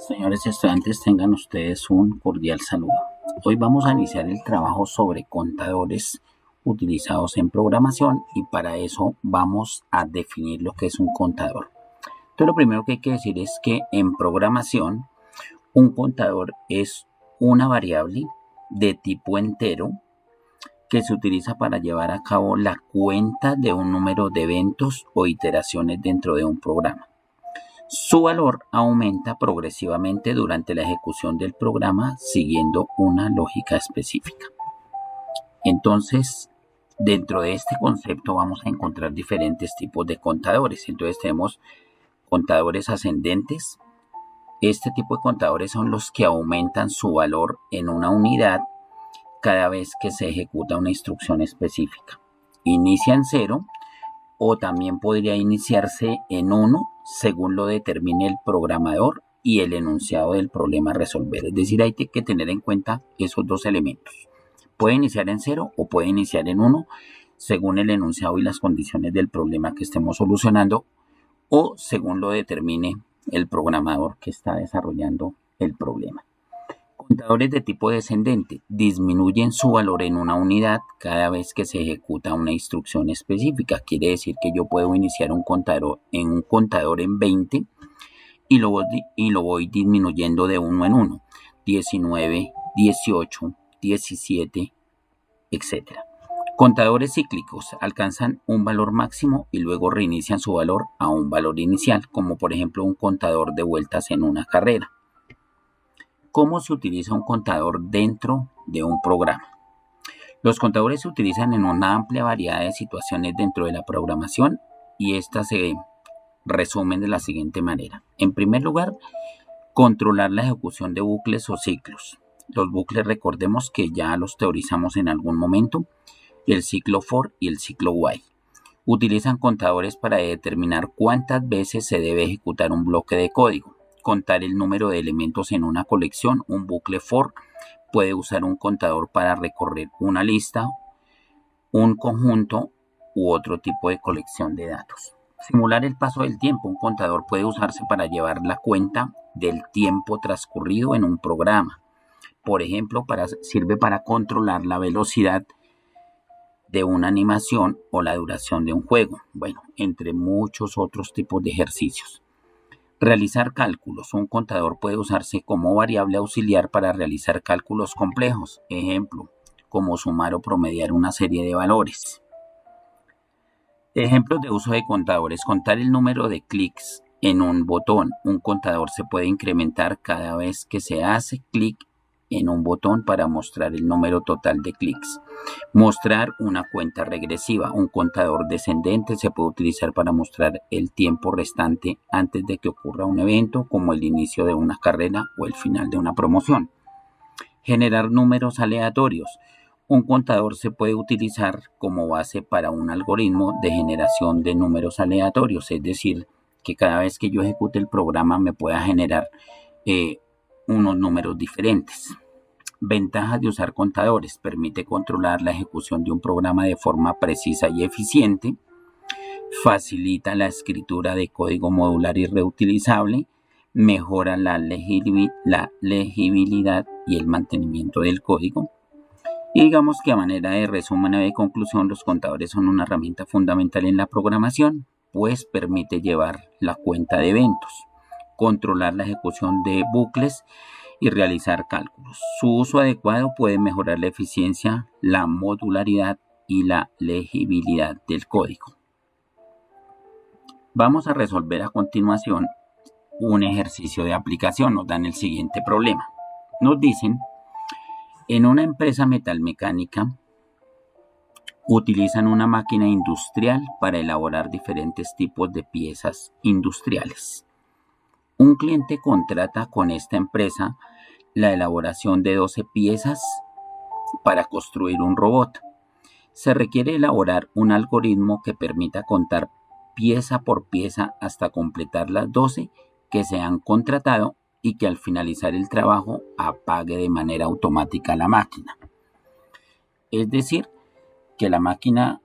Señores estudiantes, tengan ustedes un cordial saludo. Hoy vamos a iniciar el trabajo sobre contadores utilizados en programación y para eso vamos a definir lo que es un contador. Entonces, lo primero que hay que decir es que en programación un contador es una variable de tipo entero que se utiliza para llevar a cabo la cuenta de un número de eventos o iteraciones dentro de un programa. Su valor aumenta progresivamente durante la ejecución del programa siguiendo una lógica específica. Entonces, dentro de este concepto vamos a encontrar diferentes tipos de contadores. Entonces tenemos contadores ascendentes. Este tipo de contadores son los que aumentan su valor en una unidad cada vez que se ejecuta una instrucción específica. Inicia en 0 o también podría iniciarse en 1 según lo determine el programador y el enunciado del problema a resolver. Es decir, hay que tener en cuenta esos dos elementos. Puede iniciar en 0 o puede iniciar en 1 según el enunciado y las condiciones del problema que estemos solucionando o según lo determine el programador que está desarrollando el problema. Contadores de tipo descendente disminuyen su valor en una unidad cada vez que se ejecuta una instrucción específica. Quiere decir que yo puedo iniciar un contador en 20 y lo voy disminuyendo de 1 en 1, 19, 18, 17, etc. Contadores cíclicos alcanzan un valor máximo y luego reinician su valor a un valor inicial, como por ejemplo un contador de vueltas en una carrera. ¿Cómo se utiliza un contador dentro de un programa? Los contadores se utilizan en una amplia variedad de situaciones dentro de la programación y estas se resumen de la siguiente manera. En primer lugar, controlar la ejecución de bucles o ciclos. Los bucles, recordemos que ya los teorizamos en algún momento, el ciclo for y el ciclo while. Utilizan contadores para determinar cuántas veces se debe ejecutar un bloque de código. Contar el número de elementos en una colección, un bucle for puede usar un contador para recorrer una lista, un conjunto u otro tipo de colección de datos. Simular el paso del tiempo. Un contador puede usarse para llevar la cuenta del tiempo transcurrido en un programa. Por ejemplo, sirve para controlar la velocidad de una animación o la duración de un juego. Bueno, entre muchos otros tipos de ejercicios. Realizar cálculos. Un contador puede usarse como variable auxiliar para realizar cálculos complejos. Ejemplo, como sumar o promediar una serie de valores. Ejemplos de uso de contadores. Contar el número de clics en un botón. Un contador se puede incrementar cada vez que se hace clic en un botón para mostrar el número total de clics. Mostrar una cuenta regresiva. Un contador descendente se puede utilizar para mostrar el tiempo restante antes de que ocurra un evento, como el inicio de una carrera o el final de una promoción. Generar números aleatorios. Un contador se puede utilizar como base para un algoritmo de generación de números aleatorios, es decir, que cada vez que yo ejecute el programa me pueda generar unos números diferentes. Ventajas de usar contadores. Permite controlar la ejecución de un programa de forma precisa y eficiente. Facilita la escritura de código modular y reutilizable. Mejora la legibilidad y el mantenimiento del código. Y digamos que a manera de resumen o de conclusión, los contadores son una herramienta fundamental en la programación, pues permite llevar la cuenta de eventos, controlar la ejecución de bucles y realizar cálculos. Su uso adecuado puede mejorar la eficiencia, la modularidad y la legibilidad del código. Vamos a resolver a continuación un ejercicio de aplicación. Nos dan el siguiente problema. Nos dicen, en una empresa metalmecánica utilizan una máquina industrial para elaborar diferentes tipos de piezas industriales. Un cliente contrata con esta empresa la elaboración de 12 piezas para construir un robot. Se requiere elaborar un algoritmo que permita contar pieza por pieza hasta completar las 12 que se han contratado y que al finalizar el trabajo apague de manera automática la máquina. Es decir, que la máquina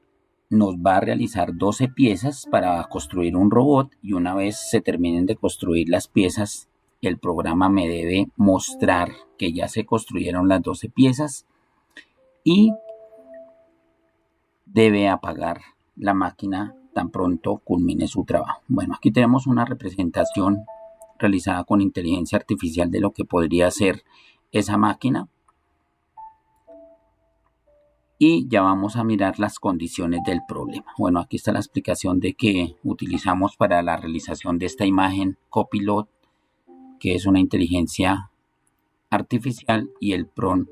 nos va a realizar 12 piezas para construir un robot y una vez se terminen de construir las piezas, el programa me debe mostrar que ya se construyeron las 12 piezas y debe apagar la máquina tan pronto culmine su trabajo. Bueno, aquí tenemos una representación realizada con inteligencia artificial de lo que podría ser esa máquina. Y ya vamos a mirar las condiciones del problema. Bueno, aquí está la explicación de que utilizamos para la realización de esta imagen Copilot, que es una inteligencia artificial, y el prompt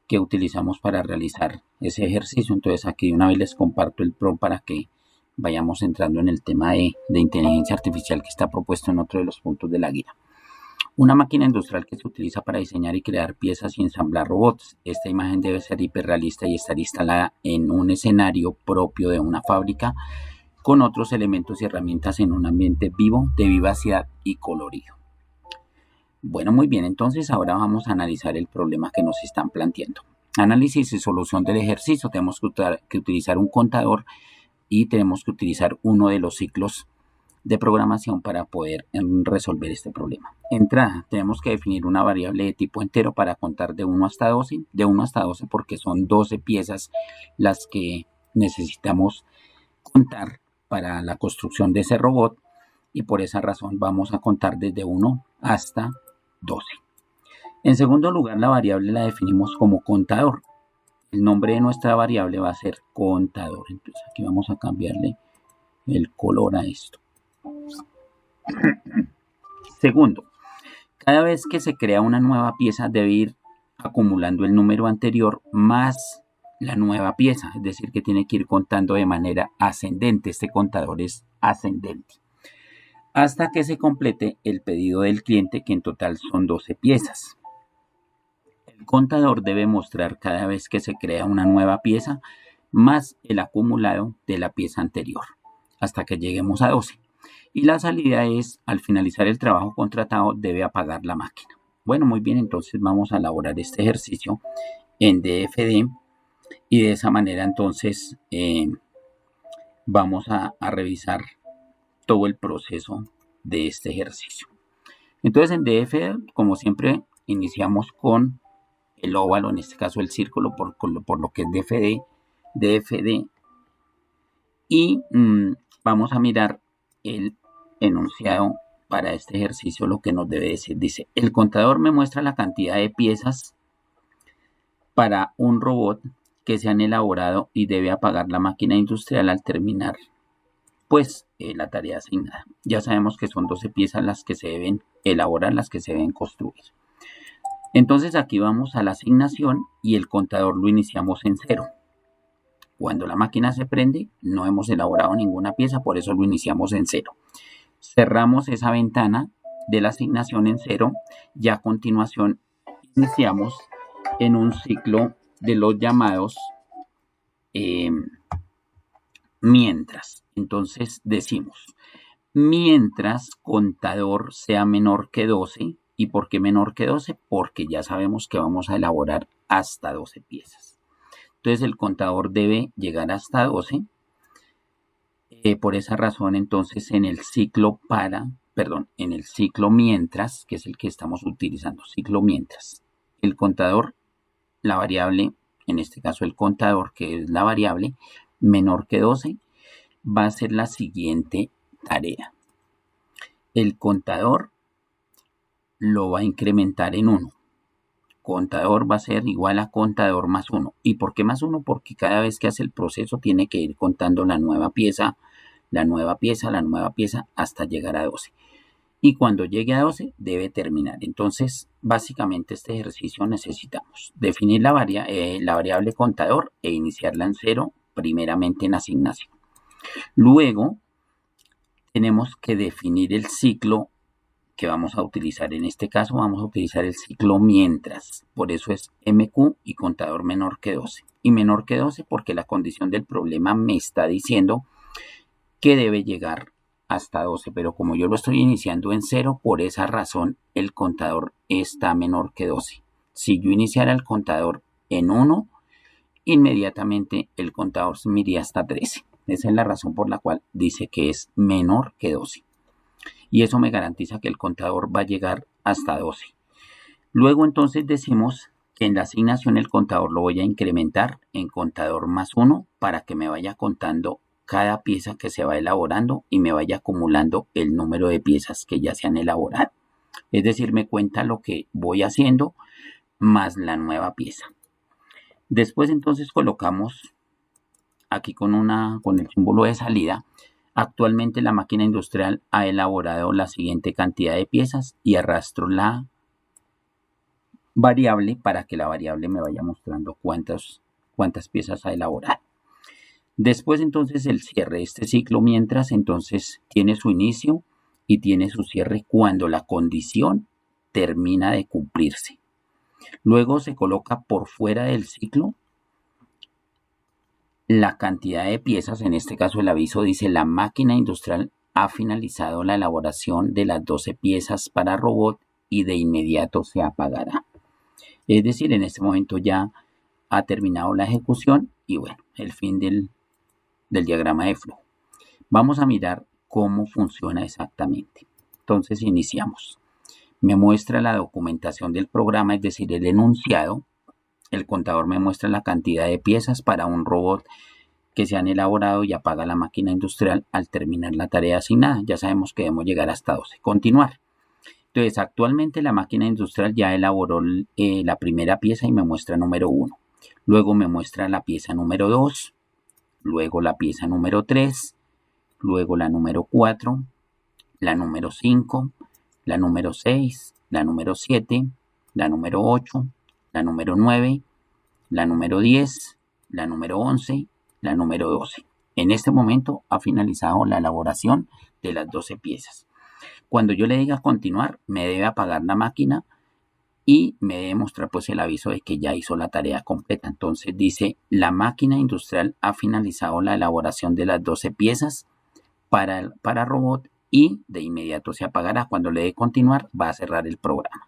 que utilizamos para realizar ese ejercicio. Entonces aquí una vez les comparto el prompt para que vayamos entrando en el tema de inteligencia artificial que está propuesto en otro de los puntos de la guía. Una máquina industrial que se utiliza para diseñar y crear piezas y ensamblar robots. Esta imagen debe ser hiperrealista y estar instalada en un escenario propio de una fábrica con otros elementos y herramientas en un ambiente vivo, de vivacidad y colorido. Bueno, muy bien, entonces ahora vamos a analizar el problema que nos están planteando. Análisis y solución del ejercicio. Tenemos que utilizar un contador y tenemos que utilizar uno de los ciclos de programación para poder resolver este problema. Entrada, tenemos que definir una variable de tipo entero para contar de 1 hasta 12, porque son 12 piezas las que necesitamos contar para la construcción de ese robot, y por esa razón vamos a contar desde 1 hasta 12. En segundo lugar, la variable la definimos como contador. El nombre de nuestra variable va a ser contador. Entonces aquí vamos a cambiarle el color a esto. Segundo, cada vez que se crea una nueva pieza debe ir acumulando el número anterior más la nueva pieza, es decir, que tiene que ir contando de manera ascendente. Este contador es ascendente hasta que se complete el pedido del cliente, que en total son 12 piezas. El contador debe mostrar cada vez que se crea una nueva pieza más el acumulado de la pieza anterior hasta que lleguemos a 12. Y la salida es, al finalizar el trabajo contratado, debe apagar la máquina. Bueno, muy bien, entonces vamos a elaborar este ejercicio en DFD y de esa manera entonces vamos a revisar todo el proceso de este ejercicio. Entonces en DFD, como siempre, iniciamos con el óvalo, en este caso el círculo, por lo que es DFD, y vamos a mirar el enunciado para este ejercicio. Lo que nos debe decir, dice: el contador me muestra la cantidad de piezas para un robot que se han elaborado y debe apagar la máquina industrial al terminar pues la tarea asignada. Ya sabemos que son 12 piezas las que se deben elaborar, las que se deben construir. Entonces aquí vamos a la asignación y el contador lo iniciamos en 0. Cuando la máquina se prende, no hemos elaborado ninguna pieza, por eso lo iniciamos en 0. Cerramos esa ventana de la asignación en 0 y a continuación iniciamos en un ciclo de los llamados mientras. Entonces decimos, mientras contador sea menor que 12. ¿Y por qué menor que 12? Porque ya sabemos que vamos a elaborar hasta 12 piezas. Entonces el contador debe llegar hasta 12. Por esa razón, entonces en el ciclo mientras, que es el que estamos utilizando, ciclo mientras, el contador, la variable, en este caso el contador, que es la variable menor que 12, va a ser la siguiente tarea. El contador lo va a incrementar en 1. Contador va a ser igual a contador más 1. ¿Y por qué más 1? Porque cada vez que hace el proceso tiene que ir contando la nueva pieza, hasta llegar a 12. Y cuando llegue a 12 debe terminar. Entonces, básicamente este ejercicio necesitamos definir la variable contador e iniciarla en 0, primeramente en asignación. Luego, tenemos que definir el ciclo que vamos a utilizar. En este caso vamos a utilizar el ciclo mientras, por eso es MQ y contador menor que 12. Y menor que 12 porque la condición del problema me está diciendo que debe llegar hasta 12, pero como yo lo estoy iniciando en 0, por esa razón el contador está menor que 12. Si yo iniciara el contador en 1, inmediatamente el contador se me iría hasta 13. Esa es la razón por la cual dice que es menor que 12. Y eso me garantiza que el contador va a llegar hasta 12. Luego entonces decimos que en la asignación el contador lo voy a incrementar en contador más 1 para que me vaya contando cada pieza que se va elaborando y me vaya acumulando el número de piezas que ya se han elaborado. Es decir, me cuenta lo que voy haciendo más la nueva pieza. Después entonces colocamos aquí con el símbolo de salida. Actualmente la máquina industrial ha elaborado la siguiente cantidad de piezas y arrastro la variable para que la variable me vaya mostrando cuántas piezas ha elaborado. Después entonces el cierre de este ciclo mientras entonces tiene su inicio y tiene su cierre cuando la condición termina de cumplirse. Luego se coloca por fuera del ciclo la cantidad de piezas, en este caso el aviso dice la máquina industrial ha finalizado la elaboración de las 12 piezas para robot y de inmediato se apagará. Es decir, en este momento ya ha terminado la ejecución y bueno, el fin del diagrama de flujo. Vamos a mirar cómo funciona exactamente. Entonces iniciamos. Me muestra la documentación del programa, es decir, el enunciado. El contador me muestra la cantidad de piezas para un robot que se han elaborado y apaga la máquina industrial al terminar la tarea asignada. Ya sabemos que debemos llegar hasta 12. Continuar. Entonces, actualmente la máquina industrial ya elaboró la primera pieza y me muestra número 1. Luego me muestra la pieza número 2. Luego la pieza número 3. Luego la número 4. La número 5. La número 6. La número 7. La número 8. La número 9, la número 10, la número 11, la número 12. En este momento ha finalizado la elaboración de las 12 piezas. Cuando yo le diga continuar, me debe apagar la máquina y me debe mostrar pues el aviso de que ya hizo la tarea completa. Entonces dice, la máquina industrial ha finalizado la elaboración de las 12 piezas para robot y de inmediato se apagará. Cuando le dé continuar, va a cerrar el programa.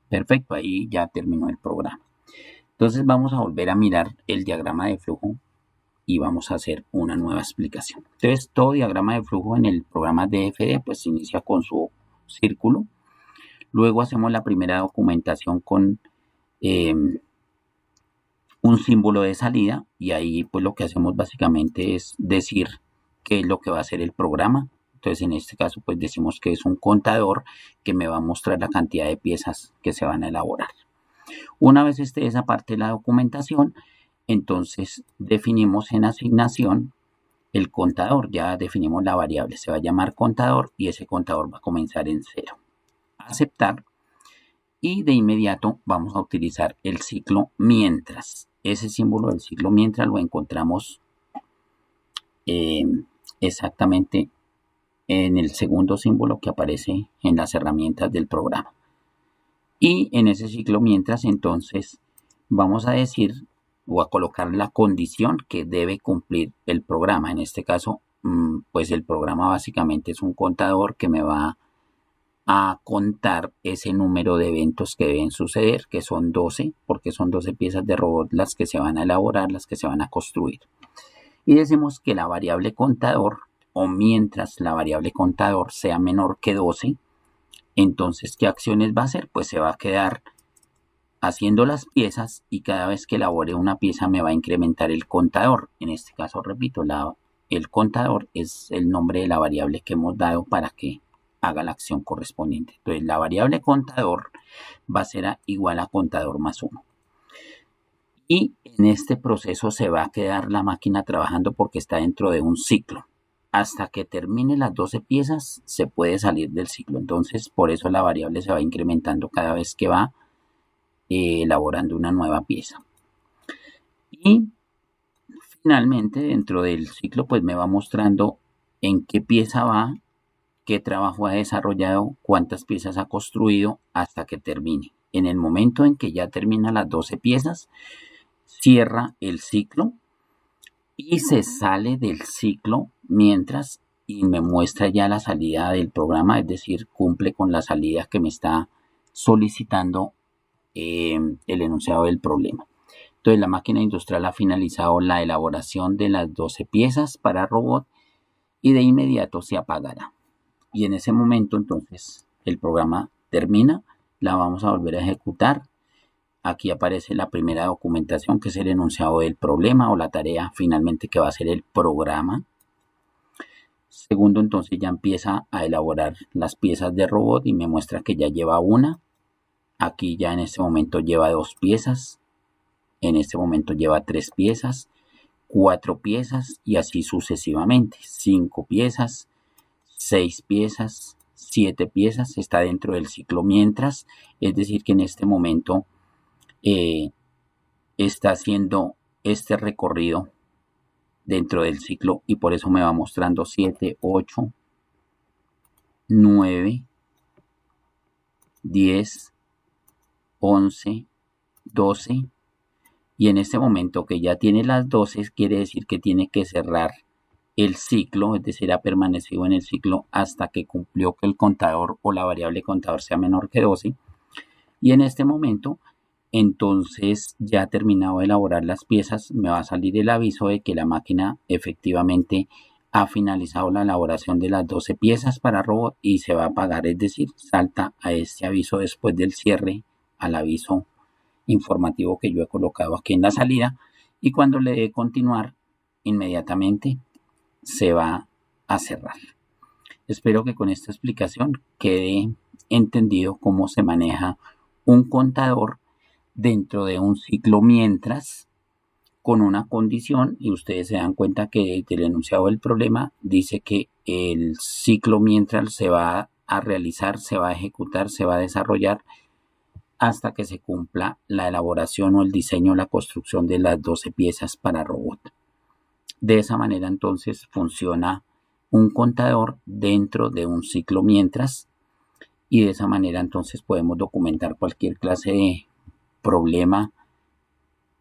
Perfecto, ahí ya terminó el programa. Entonces vamos a volver a mirar el diagrama de flujo y vamos a hacer una nueva explicación. Entonces todo diagrama de flujo en el programa DFD pues inicia con su círculo. Luego hacemos la primera documentación con un símbolo de salida y ahí pues lo que hacemos básicamente es decir qué es lo que va a hacer el programa. Entonces en este caso pues decimos que es un contador que me va a mostrar la cantidad de piezas que se van a elaborar. Una vez esté esa parte de la documentación, entonces definimos en asignación el contador. Ya definimos la variable, se va a llamar contador y ese contador va a comenzar en 0. Aceptar y de inmediato vamos a utilizar el ciclo mientras. Ese símbolo del ciclo mientras lo encontramos exactamente en el segundo símbolo que aparece en las herramientas del programa. Y en ese ciclo mientras entonces vamos a decir o a colocar la condición que debe cumplir el programa. En este caso, pues el programa básicamente es un contador que me va a contar ese número de eventos que deben suceder, que son 12, porque son 12 piezas de robot las que se van a elaborar, las que se van a construir. Y decimos que la variable contador, o mientras la variable contador sea menor que 12, entonces, ¿qué acciones va a hacer? Pues se va a quedar haciendo las piezas y cada vez que elabore una pieza me va a incrementar el contador. En este caso, repito, el contador es el nombre de la variable que hemos dado para que haga la acción correspondiente. Entonces, la variable contador va a ser igual a contador más 1. Y en este proceso se va a quedar la máquina trabajando porque está dentro de un ciclo. Hasta que termine las 12 piezas se puede salir del ciclo. Entonces, por eso la variable se va incrementando cada vez que va elaborando una nueva pieza. Y finalmente, dentro del ciclo, pues me va mostrando en qué pieza va, qué trabajo ha desarrollado, cuántas piezas ha construido hasta que termine. En el momento en que ya termina las 12 piezas, cierra el ciclo y se sale del ciclo mientras y me muestra ya la salida del programa, es decir, cumple con la salida que me está solicitando el enunciado del problema. Entonces la máquina industrial ha finalizado la elaboración de las 12 piezas para robot y de inmediato se apagará. Y en ese momento entonces el programa termina, la vamos a volver a ejecutar. Aquí aparece la primera documentación, que es el enunciado del problema o la tarea finalmente que va a ser el programa. Segundo, entonces ya empieza a elaborar las piezas de robot y me muestra que ya lleva una. Aquí ya en este momento lleva 2 piezas. En este momento lleva 3 piezas, 4 piezas y así sucesivamente. 5 piezas, 6 piezas, 7 piezas. Está dentro del ciclo mientras. Es decir que en este momento está haciendo este recorrido dentro del ciclo y por eso me va mostrando 7, 8, 9, 10, 11, 12 y en este momento que ya tiene las 12 quiere decir que tiene que cerrar el ciclo, es decir, ha permanecido en el ciclo hasta que cumplió que el contador o la variable contador sea menor que 12 y en este momento entonces ya ha terminado de elaborar las piezas, me va a salir el aviso de que la máquina efectivamente ha finalizado la elaboración de las 12 piezas para robot y se va a apagar, es decir, salta a este aviso después del cierre al aviso informativo que yo he colocado aquí en la salida y cuando le dé continuar inmediatamente se va a cerrar. Espero que con esta explicación quede entendido cómo se maneja un contador dentro de un ciclo mientras con una condición y ustedes se dan cuenta que el enunciado del problema dice que el ciclo mientras se va a realizar, se va a ejecutar, se va a desarrollar hasta que se cumpla la elaboración o el diseño, la construcción de las 12 piezas para robot. De esa manera entonces funciona un contador dentro de un ciclo mientras y de esa manera entonces podemos documentar cualquier clase de problema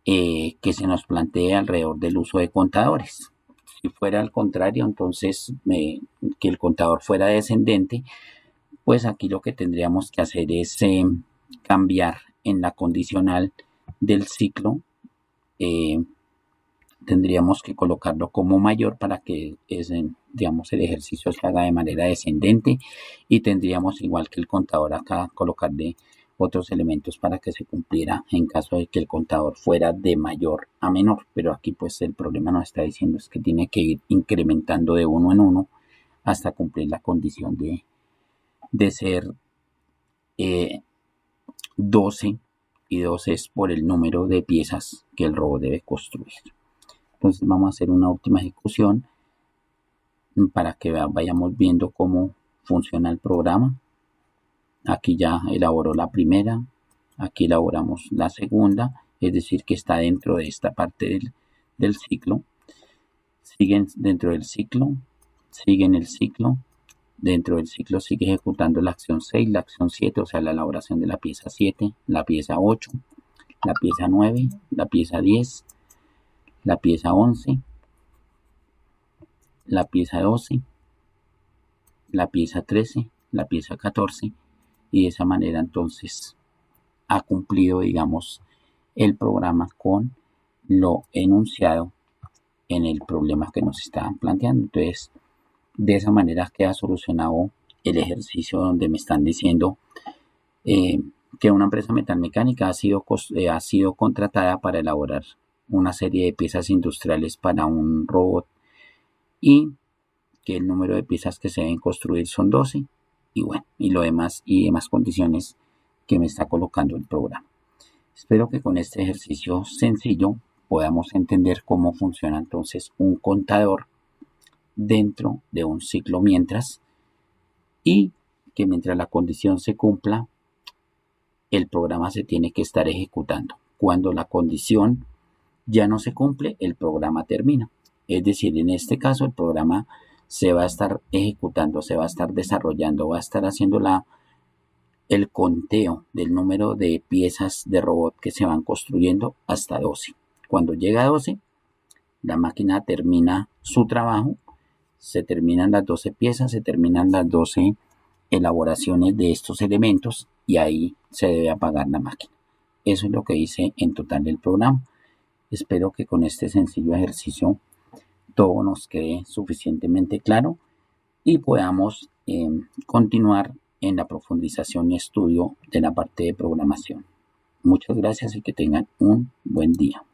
que se nos plantee alrededor del uso de contadores. Si fuera al contrario, entonces que el contador fuera descendente, pues aquí lo que tendríamos que hacer es cambiar en la condicional del ciclo. Tendríamos que colocarlo como mayor para que digamos, el ejercicio se haga de manera descendente y tendríamos igual que el contador acá colocarle otros elementos para que se cumpliera en caso de que el contador fuera de mayor a menor, pero aquí pues el problema nos está diciendo es que tiene que ir incrementando de uno en uno hasta cumplir la condición de ser 12 y 12 es por el número de piezas que el robot debe construir. Entonces vamos a hacer una última ejecución para que vayamos viendo cómo funciona el programa. Aquí ya elaboró la primera, aquí elaboramos la segunda, es decir que está dentro de esta parte del ciclo. Siguen dentro del ciclo, siguen el ciclo, dentro del ciclo sigue ejecutando la acción 6, la acción 7, o sea la elaboración de la pieza 7, la pieza 8, la pieza 9, la pieza 10, la pieza 11, la pieza 12, la pieza 13, la pieza 14 y de esa manera entonces ha cumplido, digamos, el programa con lo enunciado en el problema que nos estaban planteando. Entonces, de esa manera queda solucionado el ejercicio donde me están diciendo que una empresa metalmecánica ha sido contratada para elaborar una serie de piezas industriales para un robot y que el número de piezas que se deben construir son 12 y bueno, y demás condiciones que me está colocando el programa. Espero que con este ejercicio sencillo podamos entender cómo funciona entonces un contador dentro de un ciclo mientras y que mientras la condición se cumpla, el programa se tiene que estar ejecutando. Cuando la condición ya no se cumple, el programa termina. Es decir, en este caso el programa se va a estar ejecutando, se va a estar desarrollando, va a estar haciendo el conteo del número de piezas de robot que se van construyendo hasta 12. Cuando llega a 12, la máquina termina su trabajo, se terminan las 12 piezas, se terminan las 12 elaboraciones de estos elementos y ahí se debe apagar la máquina. Eso es lo que dice en total el programa. Espero que con este sencillo ejercicio todo nos quede suficientemente claro y podamos continuar en la profundización y estudio de la parte de programación. Muchas gracias y que tengan un buen día.